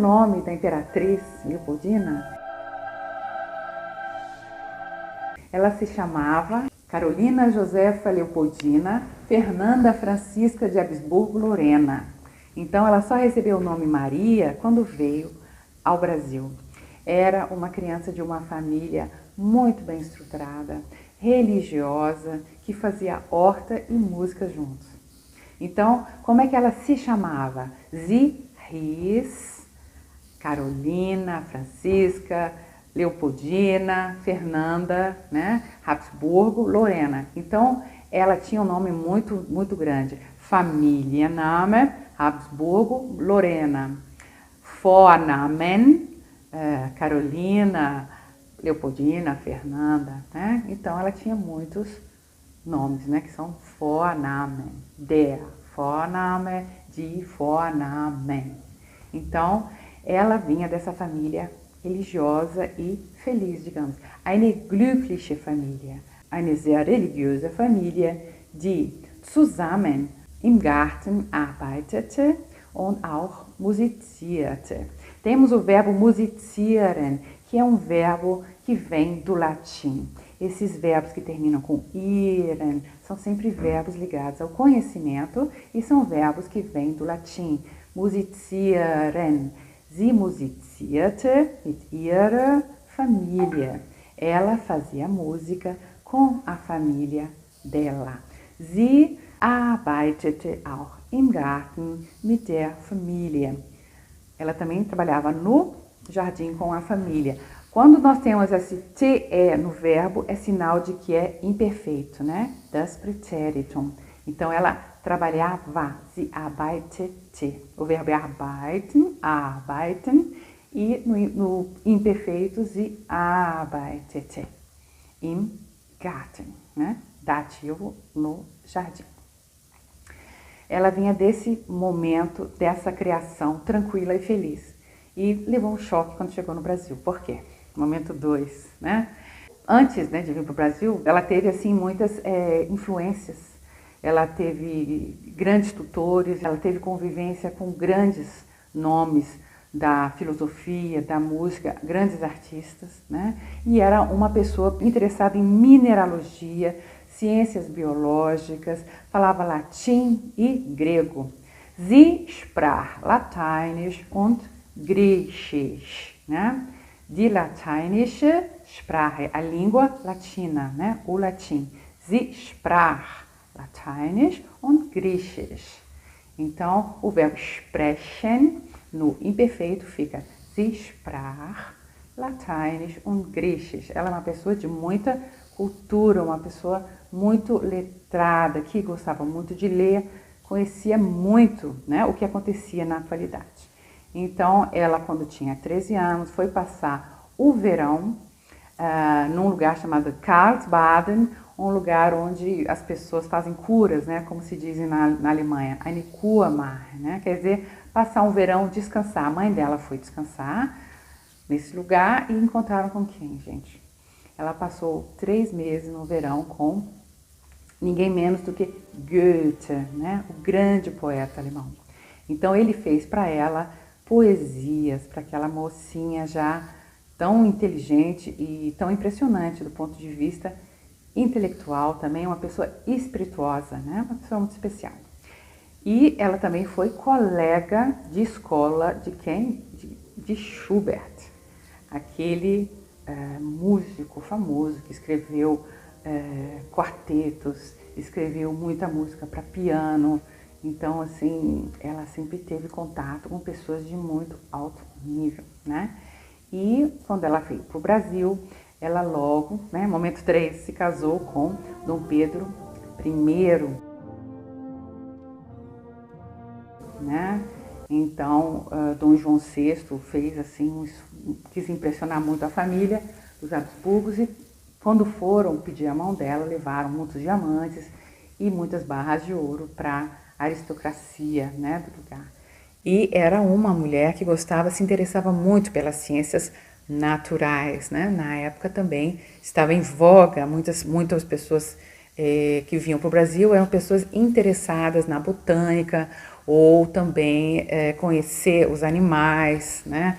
nome da imperatriz Leopoldina, ela se chamava Carolina Josefa Leopoldina Fernanda Francisca de Habsburgo-Lorena. Então ela só recebeu o nome Maria quando veio ao Brasil. Era uma criança de uma família muito bem estruturada, religiosa, que fazia horta e música juntos. Então, como é que ela se chamava? Sie hieß Carolina Francisca Leopoldina Fernanda, né, Habsburgo Lorena. Então, ela tinha um nome muito grande. Familienname Habsburgo Lorena. Vornamen Carolina Leopoldina Fernanda, né? Então, ela tinha muitos nomes, né, que são Vornamen, der Vorname, die Vornamen. Então, ela vinha dessa família religiosa e feliz, digamos. Eine glückliche Familie, eine sehr religiöse Familie, die zusammen im Garten arbeitete und auch musizierte. Temos o verbo musizieren, que é um verbo que vem do latim. Esses verbos que terminam com iren são sempre verbos ligados ao conhecimento e são verbos que vêm do latim. Musizieren. Sie musizierte mit ihrer Familie. Ela fazia música com a família dela. Sie arbeitete auch im Garten mit der Familie. Ela também trabalhava no jardim com a família. Quando nós temos esse te no verbo, é sinal de que é imperfeito, né? Das Präteritum. Então, ela trabalhava, sie arbeitete. O verbo é arbeiten, e no imperfeito, sie arbeitete. Im Garten, né? Dativo no jardim. Ela vinha desse momento, dessa criação tranquila e feliz. E levou um choque quando chegou no Brasil. Por quê? Momento 2, né? Antes, né, de vir para o Brasil, ela teve assim muitas influências. Ela teve grandes tutores, ela teve convivência com grandes nomes da filosofia, da música, grandes artistas, né? E era uma pessoa interessada em mineralogia, ciências biológicas, falava latim e grego. Sie sprach Lateinisch und Griechisch, né? Die lateinische Sprache, a língua latina, né? O latim. Sie sprach Lateinisch und Griechisch. Então, o verbo sprechen, no imperfeito, fica Sie sprach Lateinisch und Griechisch. Ela é uma pessoa de muita cultura, uma pessoa muito letrada, que gostava muito de ler, conhecia muito, né, o que acontecia na atualidade. Então, ela, quando tinha 13 anos, foi passar o verão num lugar chamado Karlsbaden, um lugar onde as pessoas fazem curas, né, como se diz na Alemanha, eine Kurmar, né, quer dizer, passar um verão, descansar. A mãe dela foi descansar nesse lugar e encontraram com quem, gente? Ela passou 3 meses no verão com ninguém menos do que Goethe, né, o grande poeta alemão. Então, ele fez para ela poesias, para aquela mocinha já tão inteligente e tão impressionante do ponto de vista intelectual, também uma pessoa espirituosa, né? Uma pessoa muito especial. E ela também foi colega de escola de quem? De Schubert, aquele músico famoso que escreveu quartetos, escreveu muita música para piano. Então, assim, ela sempre teve contato com pessoas de muito alto nível, né? E quando ela veio para o Brasil, ela logo, né, momento 3, se casou com Dom Pedro I, né? Então, Dom João VI fez assim, quis impressionar muito a família dos Habsburgos e quando foram pedir a mão dela, levaram muitos diamantes e muitas barras de ouro para a aristocracia, né, do lugar. E era uma mulher que gostava, se interessava muito pelas ciências naturais, né? Na época também estava em voga, muitas pessoas que vinham para o Brasil eram pessoas interessadas na botânica, ou também conhecer os animais, né?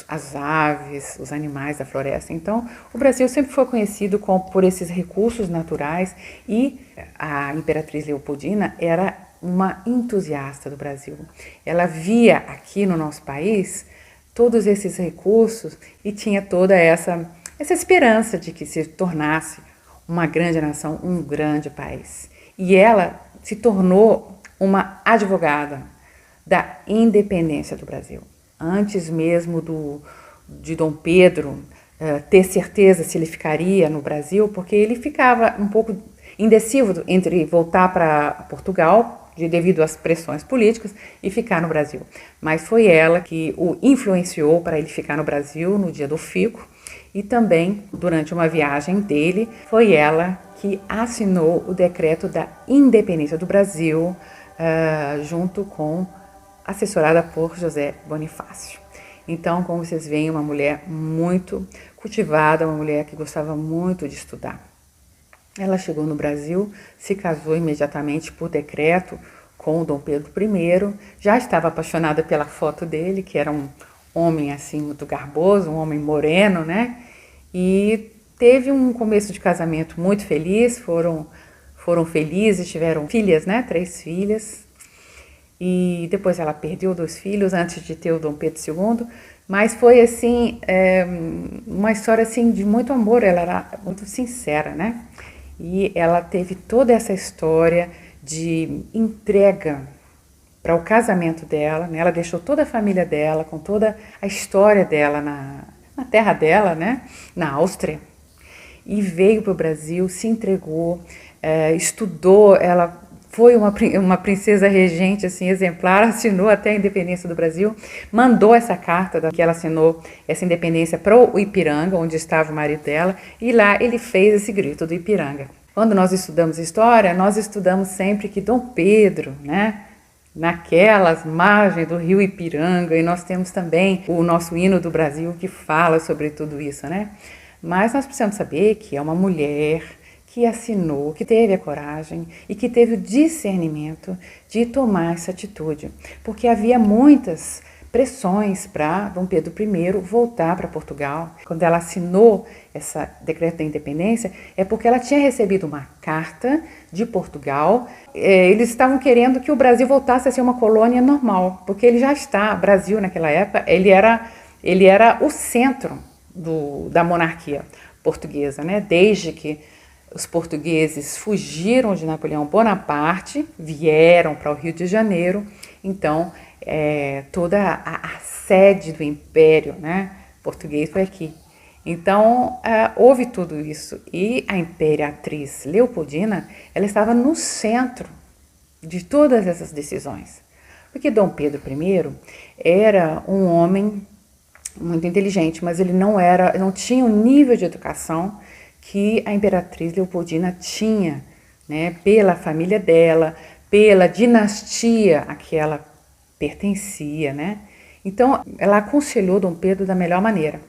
As aves, os animais da floresta. Então, o Brasil sempre foi conhecido por esses recursos naturais e a Imperatriz Leopoldina era uma entusiasta do Brasil. Ela via aqui no nosso país todos esses recursos e tinha toda essa esperança de que se tornasse uma grande nação, um grande país. E ela se tornou uma advogada da independência do Brasil. Antes mesmo de Dom Pedro ter certeza se ele ficaria no Brasil, porque ele ficava um pouco indeciso entre voltar para Portugal, devido às pressões políticas, e ficar no Brasil. Mas foi ela que o influenciou para ele ficar no Brasil no dia do fico, e também, durante uma viagem dele, foi ela que assinou o decreto da independência do Brasil, junto com assessorada por José Bonifácio. Então, como vocês veem, uma mulher muito cultivada, uma mulher que gostava muito de estudar. Ela chegou no Brasil, se casou imediatamente por decreto com o Dom Pedro I, já estava apaixonada pela foto dele, que era um homem assim muito garboso, um homem moreno, né? E teve um começo de casamento muito feliz, foram felizes, tiveram filhas, né? 3 filhas. E depois ela perdeu 2 filhos antes de ter o Dom Pedro II, mas foi assim, uma história assim de muito amor, ela era muito sincera, né? E ela teve toda essa história de entrega para o casamento dela, né? Ela deixou toda a família dela, com toda a história dela na terra dela, né? Na Áustria, e veio para o Brasil, se entregou, estudou, ela foi uma princesa regente, assim, exemplar, assinou até a independência do Brasil, mandou essa carta que ela assinou, essa independência, para o Ipiranga, onde estava o marido dela, e lá ele fez esse grito do Ipiranga. Quando nós estudamos história, nós estudamos sempre que Dom Pedro, né, naquelas margens do rio Ipiranga, e nós temos também o nosso hino do Brasil que fala sobre tudo isso, né? Mas nós precisamos saber que é uma mulher que assinou, que teve a coragem e que teve o discernimento de tomar essa atitude, porque havia muitas pressões para Dom Pedro I voltar para Portugal. Quando ela assinou esse decreto da independência, é porque ela tinha recebido uma carta de Portugal. Eles estavam querendo que o Brasil voltasse a ser uma colônia normal, porque ele já está, o Brasil naquela época, ele era o centro da monarquia portuguesa, né? Desde que os portugueses fugiram de Napoleão Bonaparte, vieram para o Rio de Janeiro, então toda a sede do Império, né, português foi aqui. Então houve tudo isso, e a Imperatriz Leopoldina, ela estava no centro de todas essas decisões, porque Dom Pedro I era um homem muito inteligente, mas ele não tinha o nível de educação que a Imperatriz Leopoldina tinha, né, pela família dela, pela dinastia a que ela pertencia, né? Então, ela aconselhou Dom Pedro da melhor maneira.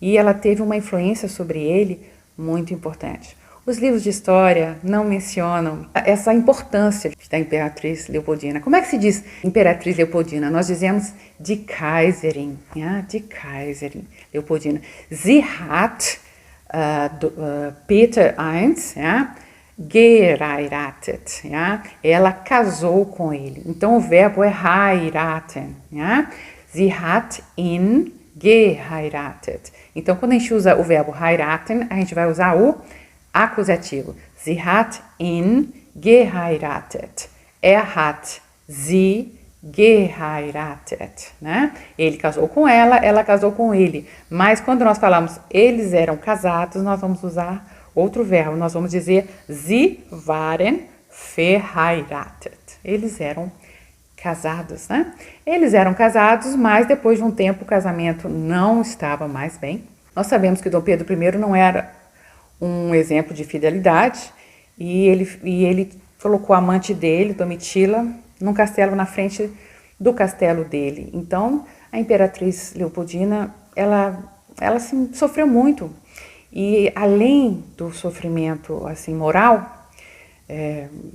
E ela teve uma influência sobre ele muito importante. Os livros de história não mencionam essa importância da Imperatriz Leopoldina. Como é que se diz Imperatriz Leopoldina? Nós dizemos die Kaiserin, ja? Die Kaiserin Leopoldina. Sie hat Peter I, ja, geheiratet, ja? Ela casou com ele. Então o verbo é heiraten, ja? Sie hat ihn geheiratet. Então quando a gente usa o verbo heiraten, a gente vai usar o acusativo. Sie hat ihn geheiratet. Hat sie geheiratet, né? Ele casou com ela casou com ele. Mas quando nós falamos eles eram casados, nós vamos usar outro verbo. Nós vamos dizer sie waren verheiratet. Eles eram casados, né? Eles eram casados, mas depois de um tempo o casamento não estava mais bem. Nós sabemos que Dom Pedro I não era um exemplo de fidelidade, e ele colocou a amante dele, Domitila, num castelo na frente do castelo dele. Então, a Imperatriz Leopoldina, ela assim, sofreu muito. E além do sofrimento assim moral,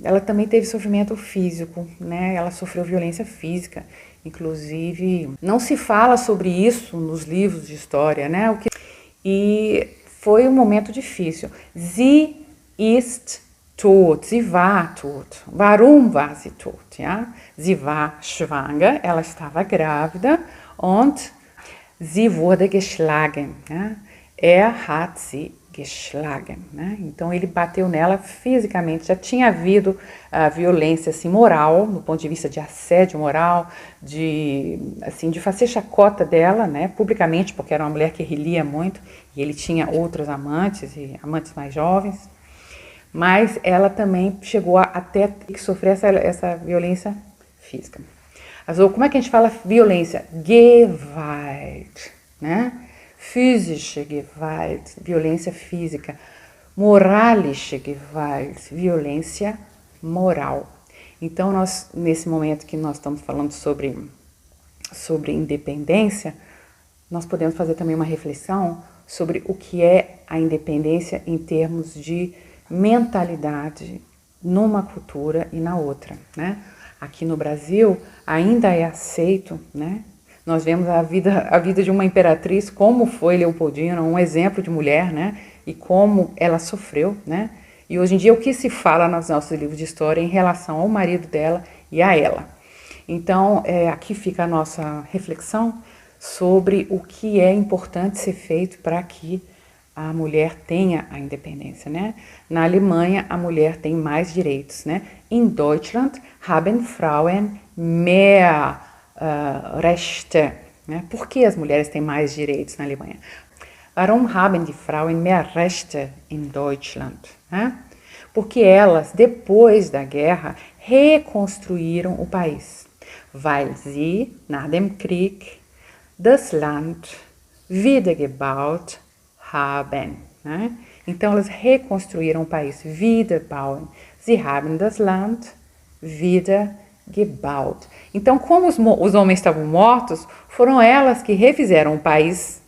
Ela também teve sofrimento físico, né? Ela sofreu violência física, inclusive não se fala sobre isso nos livros de história, né? E foi um momento difícil. Sie ist tot, sie war tot. Warum war sie tot? Ja? Sie war schwanger, ela estava grávida und sie wurde geschlagen. Ja? Hat sie geschlagen. Né? Então ele bateu nela fisicamente. Já tinha havido violência assim, moral, do ponto de vista de assédio moral, de fazer chacota dela, né, publicamente, porque era uma mulher que ria muito, e ele tinha outros amantes, e amantes mais jovens. Mas ela também chegou até ter que sofrer essa violência física. Also, como é que a gente fala violência? Gewalt, né? Physische Gewalt, violência física. Moralische Gewalt, violência moral. Então, nesse momento que nós estamos falando sobre independência, nós podemos fazer também uma reflexão sobre o que é a independência em termos de mentalidade numa cultura e na outra, né? Aqui no Brasil ainda é aceito, né? Nós vemos a vida de uma imperatriz, como foi Leopoldina, um exemplo de mulher, né? E como ela sofreu, né? E hoje em dia o que se fala nos nossos livros de história em relação ao marido dela e a ela. Então, aqui fica a nossa reflexão sobre o que é importante ser feito para que a mulher tenha a independência, né? Na Alemanha, a mulher tem mais direitos, né? In Deutschland haben Frauen mehr Rechte, né? Por que as mulheres têm mais direitos na Alemanha? Warum haben die Frauen mehr Rechte in Deutschland? Né? Porque elas, depois da guerra, reconstruíram o país. Weil sie, nach dem Krieg, das Land wiedergebaut haben. Né? Então, elas reconstruíram o país, wiederbauen. Sie haben das Land wiedergebaut. Então, como os homens estavam mortos, foram elas que refizeram o país,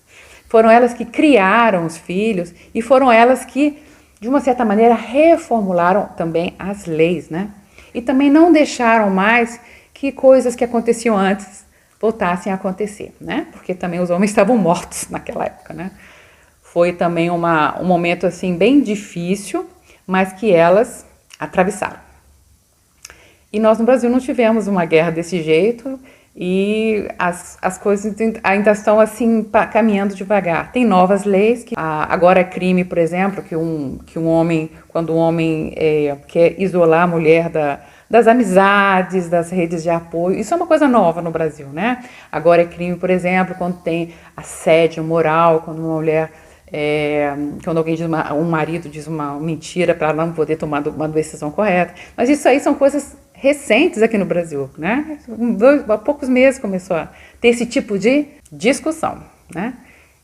foram elas que criaram os filhos e foram elas que, de uma certa maneira, reformularam também as leis, né? E também não deixaram mais que coisas que aconteciam antes voltassem a acontecer, né? Porque também os homens estavam mortos naquela época, né? Foi também um momento assim bem difícil, mas que elas atravessaram. E nós no Brasil não tivemos uma guerra desse jeito e as coisas ainda estão assim caminhando devagar. Tem novas leis, que agora é crime, por exemplo, que um homem, quando um homem quer isolar a mulher das amizades, das redes de apoio, isso é uma coisa nova no Brasil, né? Agora é crime, por exemplo, quando tem assédio moral, quando uma mulher... quando alguém diz um marido diz uma mentira para não poder tomar uma decisão correta. Mas isso aí são coisas recentes aqui no Brasil, né? Há poucos meses começou a ter esse tipo de discussão, né?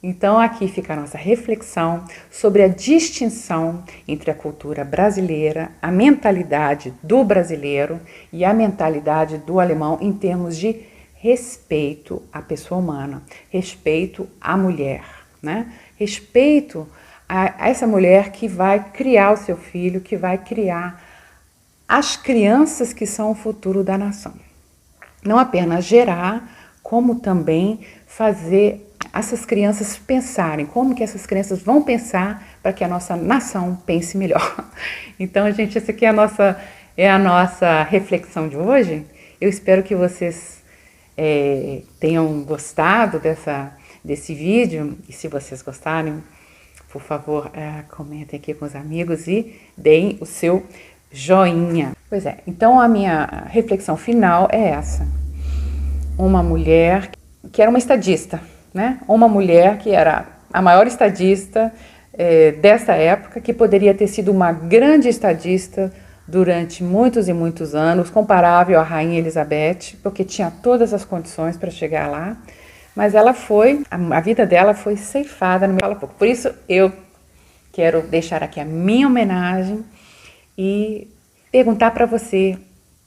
Então aqui fica a nossa reflexão sobre a distinção entre a cultura brasileira, a mentalidade do brasileiro e a mentalidade do alemão em termos de respeito à pessoa humana, respeito à mulher, né? Respeito a essa mulher que vai criar o seu filho, que vai criar as crianças que são o futuro da nação. Não apenas gerar, como também fazer essas crianças pensarem, como que essas crianças vão pensar para que a nossa nação pense melhor. Então, gente, essa aqui é a nossa reflexão de hoje. Eu espero que vocês tenham gostado desse vídeo, e se vocês gostarem, por favor, comentem aqui com os amigos e deem o seu joinha. Pois é, então a minha reflexão final é essa. Uma mulher que era uma estadista, né? Uma mulher que era a maior estadista dessa época, que poderia ter sido uma grande estadista durante muitos e muitos anos, comparável à Rainha Elizabeth, porque tinha todas as condições para chegar lá, mas a vida dela foi ceifada no meu pouco. Por isso eu quero deixar aqui a minha homenagem e perguntar para você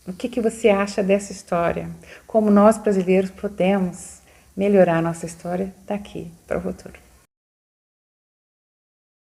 o que você acha dessa história, como nós brasileiros podemos melhorar a nossa história daqui para o futuro.